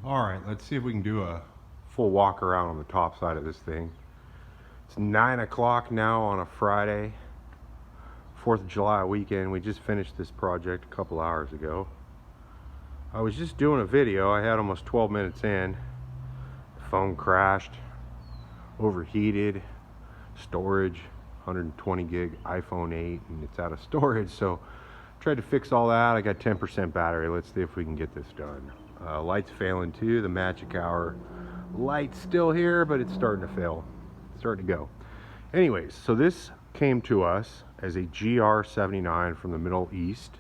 Alright, let's see if we can do a full walk around on the top side of this thing. It's 9 o'clock now on a Friday, 4th of July weekend. We just finished this project a couple hours ago. I was just doing a video. I had almost 12 minutes in. The phone crashed, overheated, storage, 120 gig iPhone 8, and it's out of storage. So tried to fix all that. I got 10% battery. Let's see if we can get this done. Light's failing too. The magic hour light's still here, but it's starting to fail. It's starting to go. Anyways, so this came to us as a GR79 from the Middle East.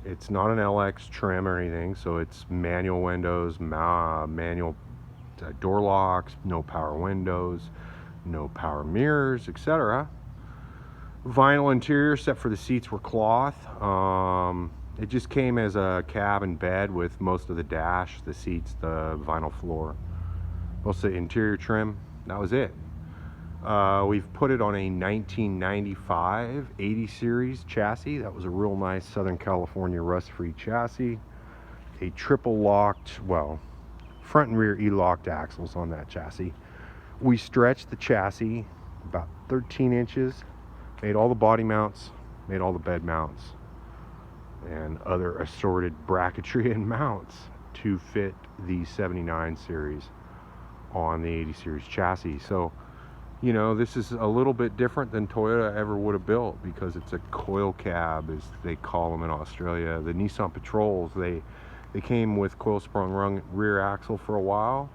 It's not an LX trim or anything, so it's manual windows, manual door locks, no power windows, no power mirrors, etc. Vinyl interior, except for the seats were cloth. It just came as a cab and bed with most of the dash, the seats, the vinyl floor, most of the interior trim. That was it. We've put it on a 1995 80 series chassis. That was a real nice Southern California rust-free chassis. A triple locked, well, front and rear E-locked axles on that chassis. We stretched the chassis about 13 inches, made all the body mounts, made all the bed mounts, and other assorted bracketry and mounts to fit the 79 series on the 80 series chassis. So, you know, this is a little bit different than Toyota ever would have built, because it's a coil cab, as they call them in Australia. The Nissan Patrols, they came with coil sprung rear axle for a while,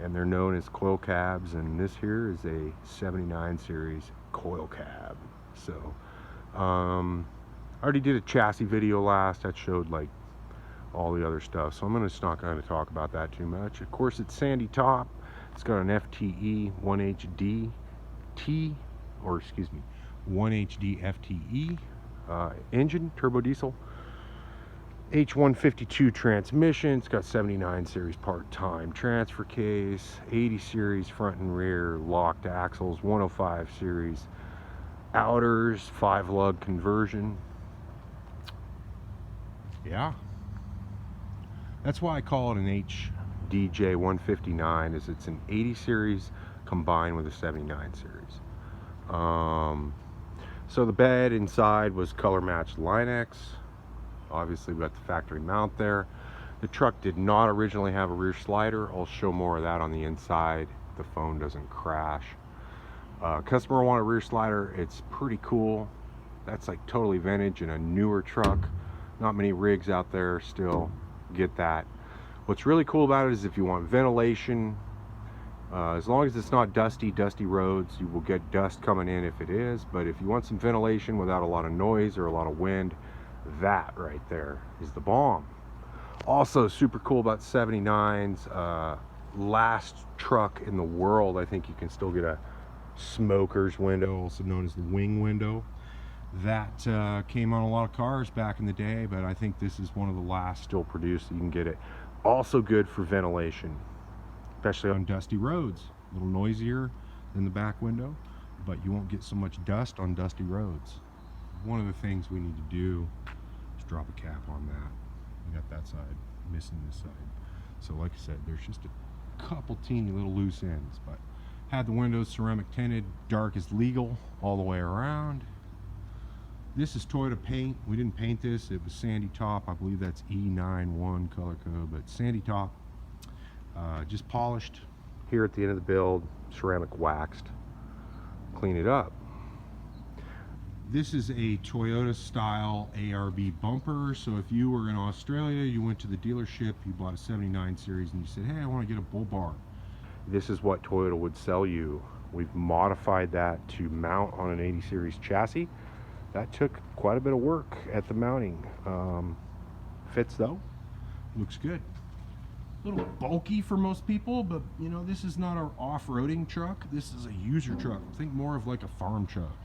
and they're known as coil cabs, and this here is a 79 series coil cab. So I already did a chassis video last that showed like all the other stuff, so I'm just not going to talk about that too much. Of course, it's sandy top. It's got an FTE 1HD 1HD FTE engine, turbo diesel, H152 transmission. It's got 79 series part-time transfer case, 80 series front and rear locked axles, 105 series outers, 5-lug conversion. Yeah, that's why I call it an HDJ79, is it's an 80 series combined with a 79 series. So the bed inside was color matched Line-X. Obviously we got the factory mount there. The truck did not originally have a rear slider. I'll show more of that on the inside. The phone doesn't crash. Customer wanted a rear slider. It's pretty cool. That's like totally vintage in a newer truck. Not many rigs out there still get that. What's really cool about it is if you want ventilation, as long as it's not dusty roads, you will get dust coming in if it is, but if you want some ventilation without a lot of noise or a lot of wind, that right there is the bomb. Also super cool about 79's, last truck in the world, I think you can still get a smoker's window, also known as the wing window. That came on a lot of cars back in the day, but I think this is one of the last still produced. You can get it. Also good for ventilation, especially on dusty roads. A little noisier than the back window, but you won't get so much dust on dusty roads. One of the things we need to do is drop a cap on that. We got that side missing, this side. So like I said, there's just a couple teeny little loose ends, but had the windows ceramic tinted, dark as legal all the way around. This is Toyota paint. We didn't paint this. It was sandy top. I believe that's E91 color code, but sandy top. Just polished here at the end of the build, ceramic waxed. Clean it up. This is a Toyota style ARB bumper. So if you were in Australia, you went to the dealership, you bought a 79 series and you said, hey, I want to get a bull bar. This is what Toyota would sell you. We've modified that to mount on an 80 series chassis. That took quite a bit of work at the mounting. Fits though, looks good. A little bulky for most people, but you know, this is not an off-roading truck. This is a user truck. Think more of like a farm truck.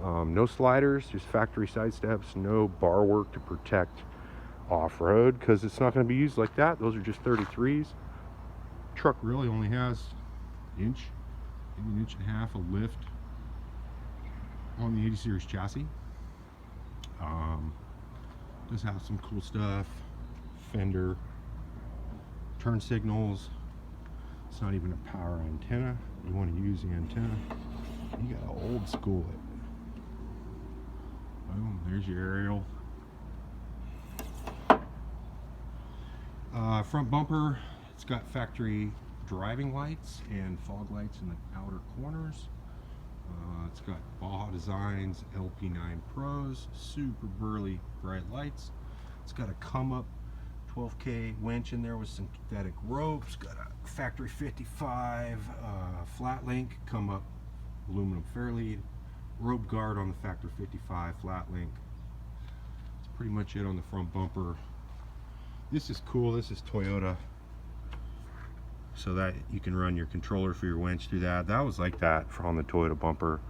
No sliders, just factory side steps, no bar work to protect off-road, because it's not going to be used like that. Those are just 33s. Truck really only has maybe an inch and a half of lift on the 80 series chassis. Does have some cool stuff. Fender, turn signals. It's not even a power antenna. You want to use the antenna, you gotta old school it. Boom, there's your aerial. Front bumper, it's got factory driving lights and fog lights in the outer corners. It's got Baja Designs LP9 Pros, super burly bright lights. It's got a come up 12K winch in there with synthetic ropes. Got a factory 55 flat link come up aluminum fairlead, rope guard on the factory 55 flat link. That's pretty much it on the front bumper. This is cool. This is Toyota, so that you can run your controller for your winch through that. That was like that on the Toyota bumper.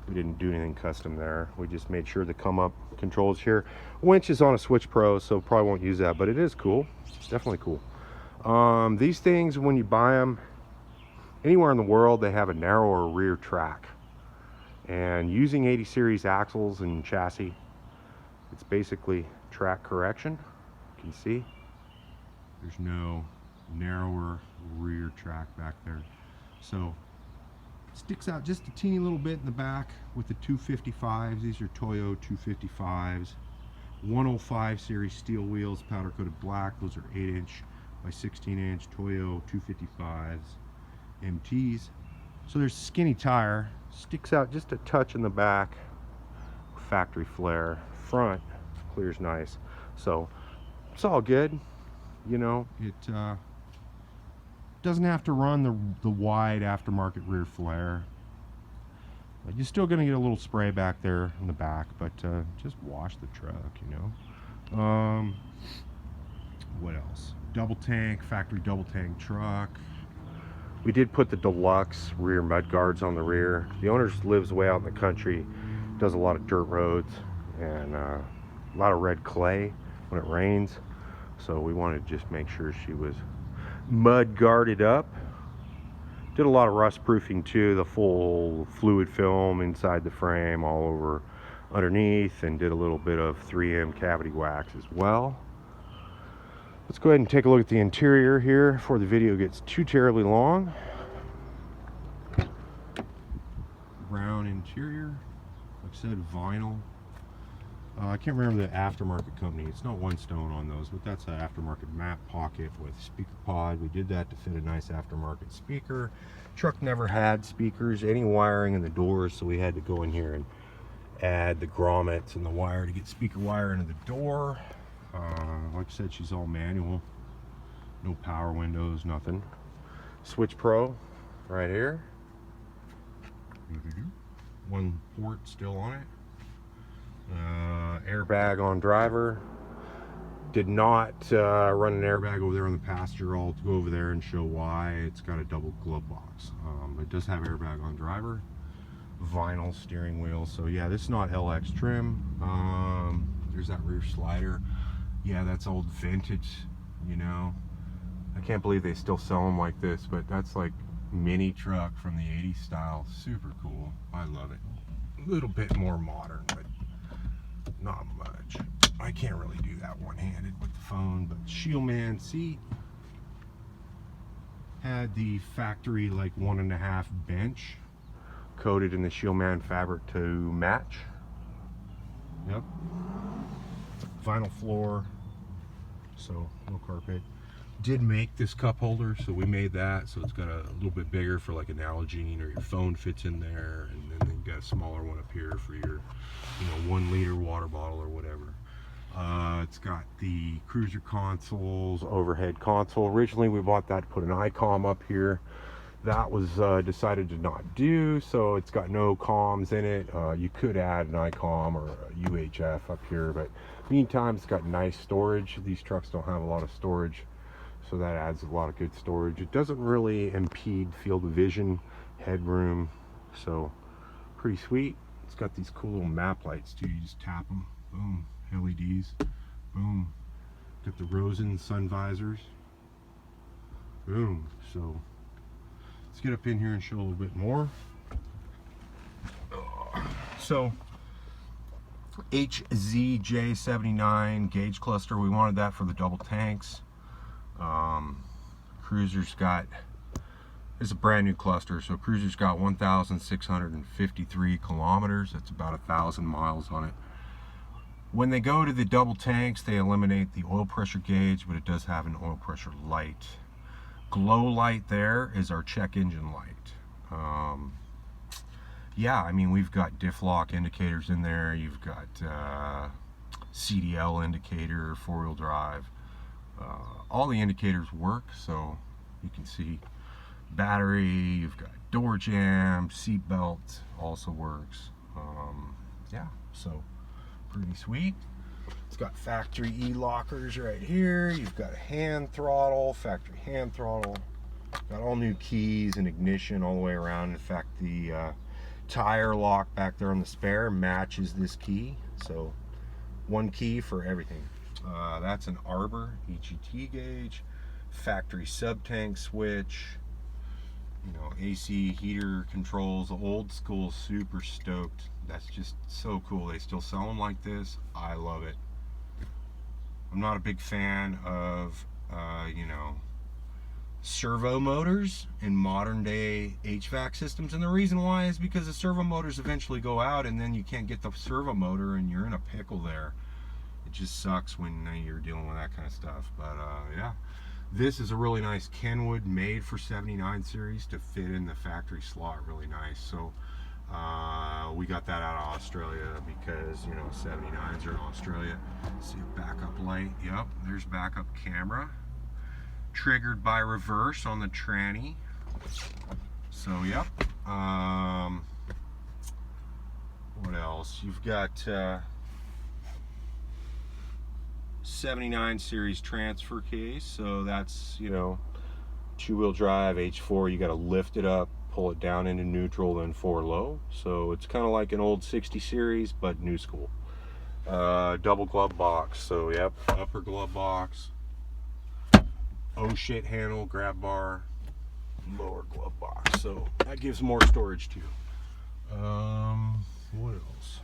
We didn't do anything custom there. We just made sure the come up controls here. Winch is on a Switch Pro, so probably won't use that, but it is cool. It's definitely cool. These things, when you buy them anywhere in the world, they have a narrower rear track. And using 80 series axles and chassis, it's basically track correction. You can see there's no narrower rear track back there, so it sticks out just a teeny little bit in the back with the 255s. These are Toyo 255s, 105 series steel wheels, powder coated black. Those are 8-inch by 16-inch Toyo 255s MTs. So there's a skinny tire, sticks out just a touch in the back, factory flare. Front clears nice, so it's all good. You know, it doesn't have to run the wide aftermarket rear flare. But you're still going to get a little spray back there in the back, but just wash the truck, you know. What else? Double tank, factory double tank truck. We did put the deluxe rear mud guards on the rear. The owner lives way out in the country, does a lot of dirt roads and a lot of red clay when it rains. So we wanted to just make sure she was mud guarded up. Did a lot of rust proofing too, the full fluid film inside the frame all over underneath, and did a little bit of 3M cavity wax as well. Let's go ahead and take a look at the interior here before the video gets too terribly long. Brown interior, like I said, vinyl. I can't remember the aftermarket company. It's not One Stone on those, but that's an aftermarket map pocket with speaker pod. We did that to fit a nice aftermarket speaker. Truck never had speakers, any wiring in the doors, so we had to go in here and add the grommets and the wire to get speaker wire into the door. Like I said, she's all manual. No power windows, nothing. Switch Pro right here. One port still on it. Airbag on driver. Did not run an airbag over there on the passenger. I'll go over there and show why. It's got a double glove box. It does have airbag on driver. Vinyl steering wheel. So yeah, this is not LX trim. There's that rear slider. Yeah, that's old vintage, you know. I can't believe they still sell them like this, but that's like mini truck from the 80s style. Super cool. I love it. A little bit more modern, but not much. I can't really do that one-handed with the phone. But Shieldman seat had the factory like 1.5 bench coated in the Shieldman fabric to match. Yep. Vinyl floor, so no carpet. Did make this cup holder, so we made that, so it's got a little bit bigger for like an Nalgene, or your phone fits in there, and then you've got a smaller one up here for your, 1 liter water bottle or whatever. It's got the cruiser consoles, overhead console. Originally we bought that to put an ICOM up here. That was decided to not do, so it's got no comms in it. You could add an ICOM or a UHF up here, but meantime it's got nice storage. These trucks don't have a lot of storage, so that adds a lot of good storage. It doesn't really impede field of vision, headroom, so pretty sweet. It's got these cool little map lights too. You just tap them, boom, LEDs, boom. Got the Rosen sun visors, boom. So let's get up in here and show a little bit more. So HDJ79 gauge cluster, we wanted that for the double tanks. Cruiser's got, it's a brand new cluster, so Cruiser's got 1,653 kilometers. That's about 1,000 miles on it. When they go to the double tanks, they eliminate the oil pressure gauge, but it does have an oil pressure light. Glow light there is our check engine light. Yeah, I mean, we've got diff lock indicators in there. You've got CDL indicator, four-wheel drive. All the indicators work, so you can see battery. You've got door jam, seat belt also works. Yeah, so pretty sweet. It's got factory e-lockers right here. You've got a hand throttle, factory hand throttle. Got all new keys and ignition all the way around. In fact, the tire lock back there on the spare matches this key. So one key for everything. That's an arbor EGT gauge, factory sub-tank switch, you know, AC heater controls, old school, super stoked. That's just so cool. They still sell them like this. I love it. I'm not a big fan of, you know, servo motors in modern day HVAC systems, and the reason why is because the servo motors eventually go out and then you can't get the servo motor and you're in a pickle there. It just sucks when you're dealing with that kind of stuff. But yeah, this is a really nice Kenwood, made for 79 series to fit in the factory slot really nice. So we got that out of Australia because, you know, 79s are in Australia. See a backup light. Yep, there's backup camera. Triggered by reverse on the tranny. So yep. What else? You've got 79 series transfer case. So that's, you know, two-wheel drive H4. You got to lift it up, pull it down into neutral, then 4 low. So it's kind of like an old 60 series, but new school. Double glove box. So yep, upper glove box. Oh shit handle, grab bar, lower glove box. So that gives more storage too. What else?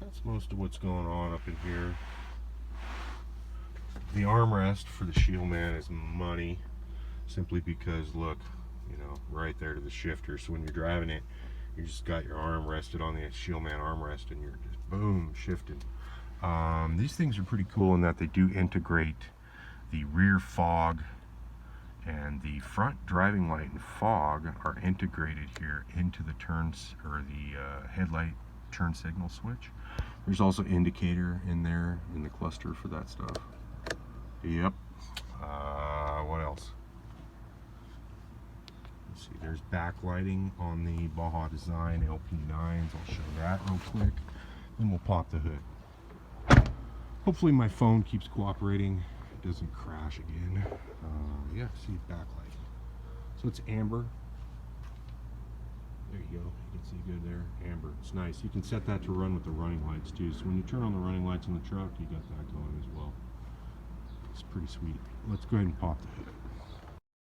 That's most of what's going on up in here. The armrest for the Shieldman is money, simply because look, you know, right there to the shifter. So when you're driving it, you just got your arm rested on the Shieldman armrest and you're just boom, shifting. These things are pretty cool in that they do integrate the rear fog and the front driving light and fog are integrated here into the turns, or the headlight turn signal switch. There's also indicator in there in the cluster for that stuff. Yep. What else? Let's see, there's backlighting on the Baja Design LP9s. I'll show that real quick. Then we'll pop the hood. Hopefully my phone keeps cooperating. It doesn't crash again. Yeah, see backlight. So it's amber. There you go. You can see good there. Amber. It's nice. You can set that to run with the running lights too. So when you turn on the running lights on the truck, you got that going as well. It's pretty sweet. Let's go ahead and pop the hood.